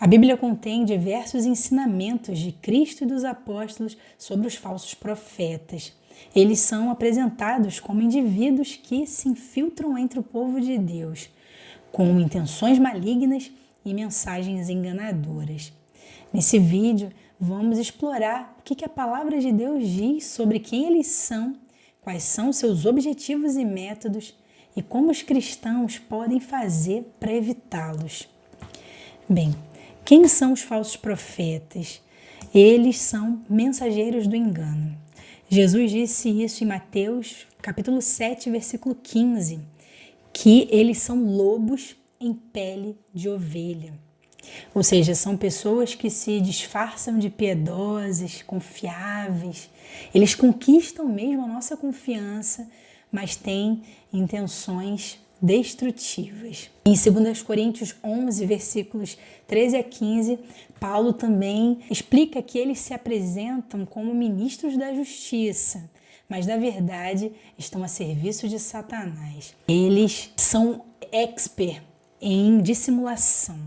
A Bíblia contém diversos ensinamentos de Cristo e dos apóstolos sobre os falsos profetas. Eles são apresentados como indivíduos que se infiltram entre o povo de Deus, com intenções malignas e mensagens enganadoras. Nesse vídeo, vamos explorar o que a palavra de Deus diz sobre quem eles são, quais são seus objetivos e métodos e como os cristãos podem fazer para evitá-los. Bem, quem são os falsos profetas? Eles são mensageiros do engano. Jesus disse isso em Mateus, capítulo 7, versículo 15, que eles são lobos em pele de ovelha. Ou seja, são pessoas que se disfarçam de piedosas, confiáveis. Eles conquistam mesmo a nossa confiança, mas têm intenções destrutivas. Em 2 Coríntios 11, versículos 13 a 15, Paulo também explica que eles se apresentam como ministros da justiça, mas na verdade estão a serviço de Satanás. Eles são expert em dissimulação.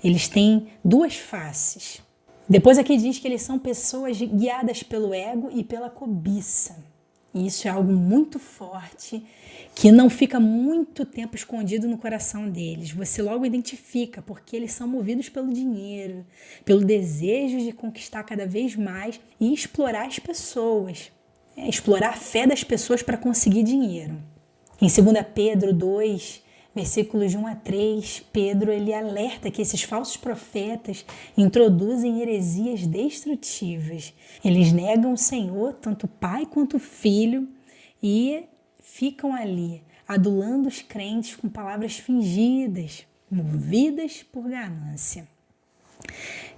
Eles têm duas faces. Depois aqui diz que eles são pessoas guiadas pelo ego e pela cobiça. E isso é algo muito forte, que não fica muito tempo escondido no coração deles. Você logo identifica, porque eles são movidos pelo dinheiro, pelo desejo de conquistar cada vez mais e explorar as pessoas, explorar a fé das pessoas para conseguir dinheiro. Em 2 Pedro 2, versículos de 1 a 3, Pedro ele alerta que esses falsos profetas introduzem heresias destrutivas. Eles negam o Senhor, tanto o Pai quanto o Filho, e ficam ali adulando os crentes com palavras fingidas, movidas por ganância.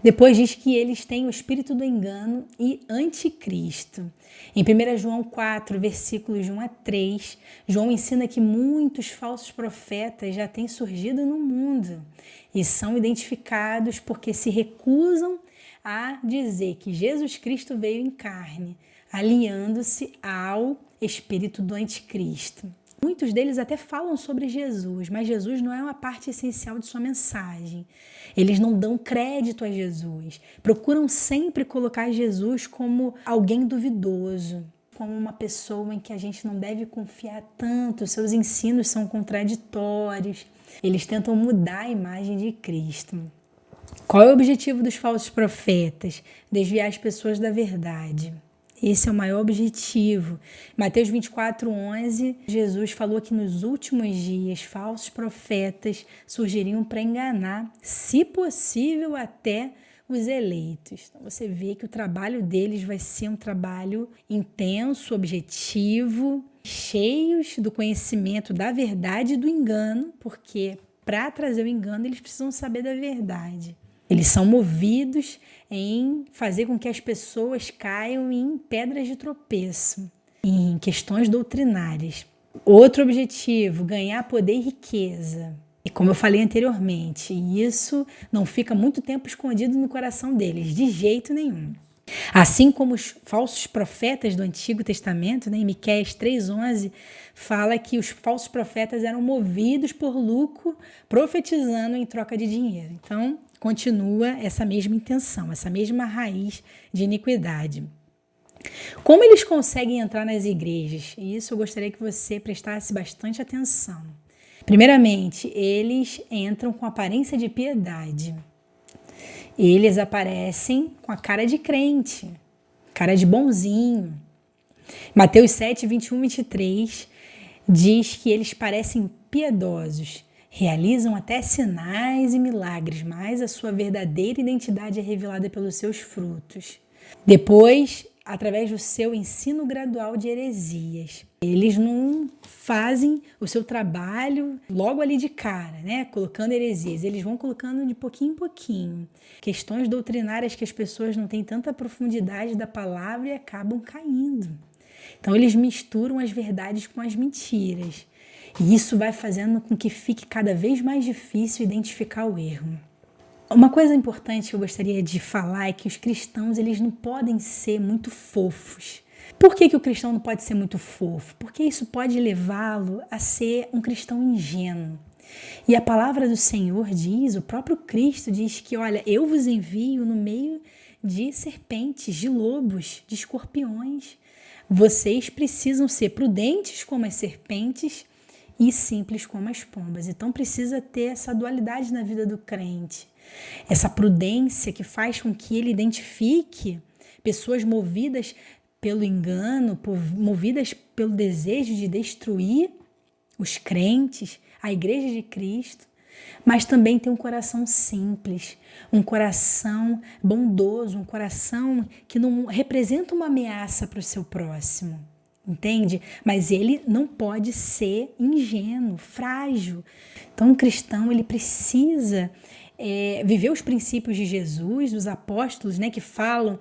Depois diz que eles têm o espírito do engano e anticristo. Em 1 João 4, versículos de 1 a 3, João ensina que muitos falsos profetas já têm surgido no mundo e são identificados porque se recusam a dizer que Jesus Cristo veio em carne, aliando-se ao espírito do anticristo. Muitos deles até falam sobre Jesus, mas Jesus não é uma parte essencial de sua mensagem. Eles não dão crédito a Jesus, procuram sempre colocar Jesus como alguém duvidoso, como uma pessoa em que a gente não deve confiar tanto, seus ensinos são contraditórios. Eles tentam mudar a imagem de Cristo. Qual é o objetivo dos falsos profetas? Desviar as pessoas da verdade. Esse é o maior objetivo. Mateus 24, 11, Jesus falou que nos últimos dias falsos profetas surgiriam para enganar, se possível, até os eleitos. Então você vê que o trabalho deles vai ser um trabalho intenso, objetivo, cheios do conhecimento da verdade e do engano, porque para trazer o engano eles precisam saber da verdade. Eles são movidos em fazer com que as pessoas caiam em pedras de tropeço, em questões doutrinárias. Outro objetivo, ganhar poder e riqueza. E como eu falei anteriormente, isso não fica muito tempo escondido no coração deles, de jeito nenhum. Assim como os falsos profetas do Antigo Testamento, em Miqueias 3,11, fala que os falsos profetas eram movidos por lucro, profetizando em troca de dinheiro. Então, continua essa mesma intenção, essa mesma raiz de iniquidade. Como eles conseguem entrar nas igrejas? Isso eu gostaria que você prestasse bastante atenção. Primeiramente, eles entram com aparência de piedade. Eles aparecem com a cara de crente, cara de bonzinho. Mateus 7, 21, 23 diz que eles parecem piedosos, realizam até sinais e milagres, mas a sua verdadeira identidade é revelada pelos seus frutos. Depois, através do seu ensino gradual de heresias. Eles não fazem o seu trabalho logo ali de cara, colocando heresias. Eles vão colocando de pouquinho em pouquinho. Questões doutrinárias que as pessoas não têm tanta profundidade da palavra e acabam caindo. Então, eles misturam as verdades com as mentiras. E isso vai fazendo com que fique cada vez mais difícil identificar o erro. Uma coisa importante que eu gostaria de falar é que os cristãos eles não podem ser muito fofos. Por que o cristão não pode ser muito fofo? Porque isso pode levá-lo a ser um cristão ingênuo. E a palavra do Senhor diz, o próprio Cristo diz que, olha, eu vos envio no meio de serpentes, de lobos, de escorpiões. Vocês precisam ser prudentes como as serpentes e simples como as pombas. Então precisa ter essa dualidade na vida do crente. Essa prudência que faz com que ele identifique pessoas movidas pelo engano, movidas pelo desejo de destruir os crentes, a igreja de Cristo, mas também tem um coração simples, um coração bondoso, um coração que não representa uma ameaça para o seu próximo, entende? Mas ele não pode ser ingênuo, frágil. Então, um cristão, ele precisa viver os princípios de Jesus, dos apóstolos, né, que falam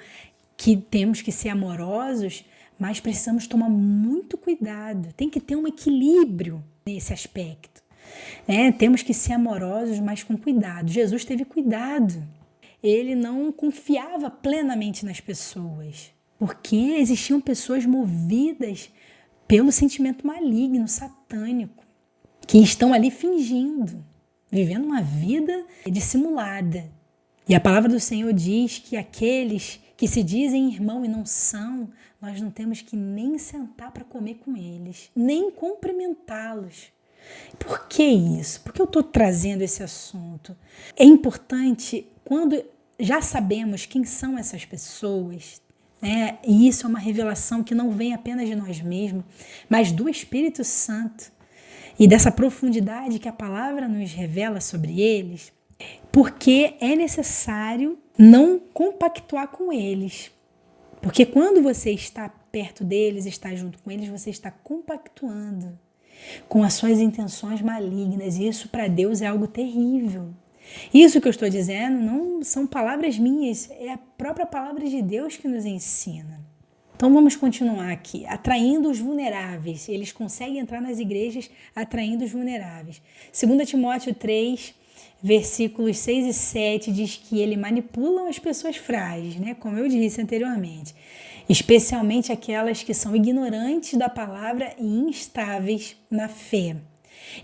que temos que ser amorosos, mas precisamos tomar muito cuidado, tem que ter um equilíbrio nesse aspecto. Temos que ser amorosos, mas com cuidado. Jesus teve cuidado. Ele não confiava plenamente nas pessoas, porque existiam pessoas movidas pelo sentimento maligno, satânico, que estão ali fingindo, vivendo uma vida dissimulada. E a palavra do Senhor diz que aqueles que se dizem irmão e não são, nós não temos que nem sentar para comer com eles, nem cumprimentá-los. Por que isso? Por que eu estou trazendo esse assunto? É importante quando já sabemos quem são essas pessoas, né? E isso é uma revelação que não vem apenas de nós mesmos, mas do Espírito Santo e dessa profundidade que a palavra nos revela sobre eles, porque é necessário não compactuar com eles. Porque quando você está perto deles, está junto com eles, você está compactuando com as suas intenções malignas. E isso para Deus é algo terrível. Isso que eu estou dizendo não são palavras minhas, é a própria palavra de Deus que nos ensina. Então vamos continuar aqui, atraindo os vulneráveis. Eles conseguem entrar nas igrejas atraindo os vulneráveis. 2 Timóteo 3, versículos 6 e 7 diz que ele manipulam as pessoas frágeis, né? Como eu disse anteriormente, especialmente aquelas que são ignorantes da palavra e instáveis na fé.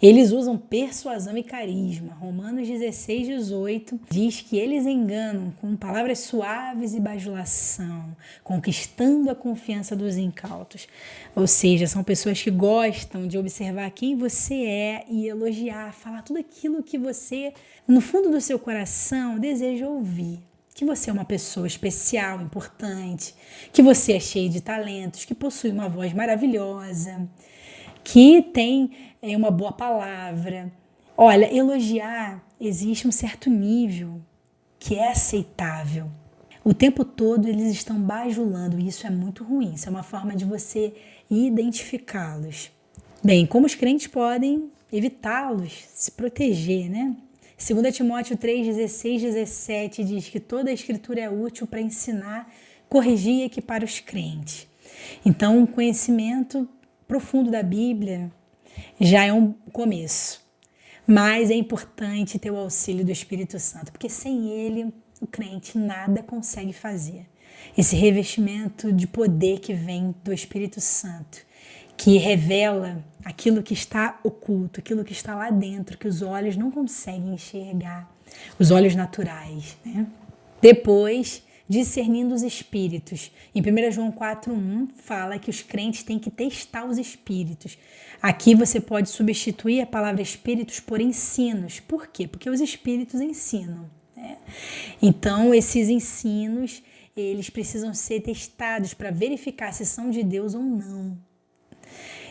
Eles usam persuasão e carisma. Romanos 16, 18 diz que eles enganam com palavras suaves e bajulação, conquistando a confiança dos incautos. Ou seja, são pessoas que gostam de observar quem você é e elogiar, falar tudo aquilo que você, no fundo do seu coração, deseja ouvir. Que você é uma pessoa especial, importante, que você é cheio de talentos, que possui uma voz maravilhosa, que tem uma boa palavra. Olha, elogiar existe um certo nível que é aceitável. O tempo todo eles estão bajulando e isso é muito ruim. Isso é uma forma de você identificá-los. Bem, como os crentes podem evitá-los, se proteger, né? 2 Timóteo 3, 16, 17 diz que toda a escritura é útil para ensinar, corrigir e equipar os crentes. Então, o conhecimento profundo da Bíblia já é um começo, mas é importante ter o auxílio do Espírito Santo, porque sem ele o crente nada consegue fazer. Esse revestimento de poder que vem do Espírito Santo, que revela aquilo que está oculto, aquilo que está lá dentro, que os olhos não conseguem enxergar, os olhos naturais, né? Depois, discernindo os espíritos. Em 1 João 4,1 fala que os crentes têm que testar os espíritos. Aqui você pode substituir a palavra espíritos por ensinos. Por quê? Porque os espíritos ensinam, né? Então, esses ensinos, eles precisam ser testados para verificar se são de Deus ou não.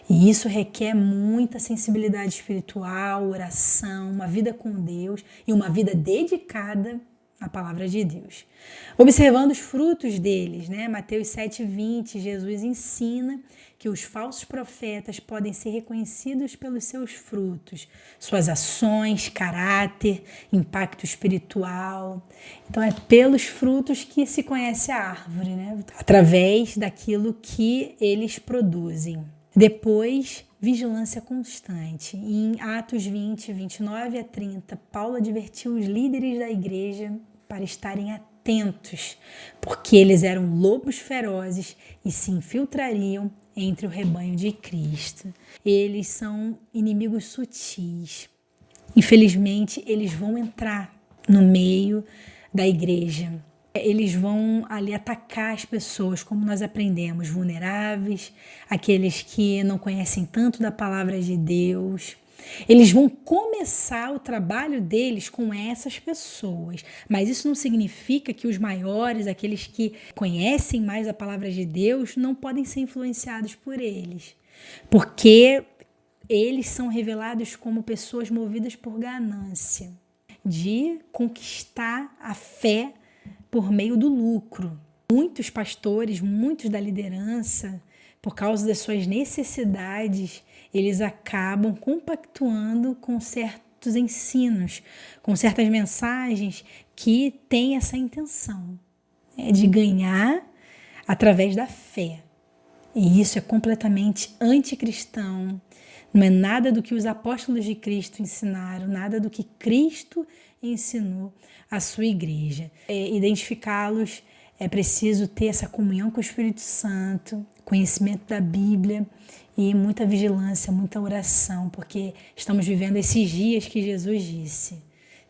E isso requer muita sensibilidade espiritual, oração, uma vida com Deus e uma vida dedicada a palavra de Deus. Observando os frutos deles, né? Mateus 7,20, Jesus ensina que os falsos profetas podem ser reconhecidos pelos seus frutos, suas ações, caráter, impacto espiritual. Então é pelos frutos que se conhece a árvore, né? Através daquilo que eles produzem. Depois, vigilância constante. Em Atos 20, 29 a 30, Paulo advertiu os líderes da igreja para estarem atentos, porque eles eram lobos ferozes e se infiltrariam entre o rebanho de Cristo. Eles são inimigos sutis. Infelizmente, eles vão entrar no meio da igreja. Eles vão ali atacar as pessoas, como nós aprendemos, vulneráveis, aqueles que não conhecem tanto da palavra de Deus. Eles vão começar o trabalho deles com essas pessoas, mas isso não significa que os maiores, aqueles que conhecem mais a palavra de Deus, não podem ser influenciados por eles, porque eles são revelados como pessoas movidas por ganância, de conquistar a fé por meio do lucro. Muitos pastores, muitos da liderança, por causa das suas necessidades, eles acabam compactuando com certos ensinos, com certas mensagens que têm essa intenção, de ganhar através da fé. E isso é completamente anticristão. Não é nada do que os apóstolos de Cristo ensinaram, nada do que Cristo ensinou à sua igreja. Identificá-los é preciso ter essa comunhão com o Espírito Santo, conhecimento da Bíblia e muita vigilância, muita oração, porque estamos vivendo esses dias que Jesus disse.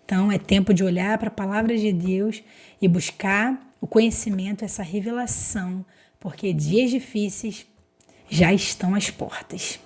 Então é tempo de olhar para a palavra de Deus e buscar o conhecimento, essa revelação, porque dias difíceis já estão às portas.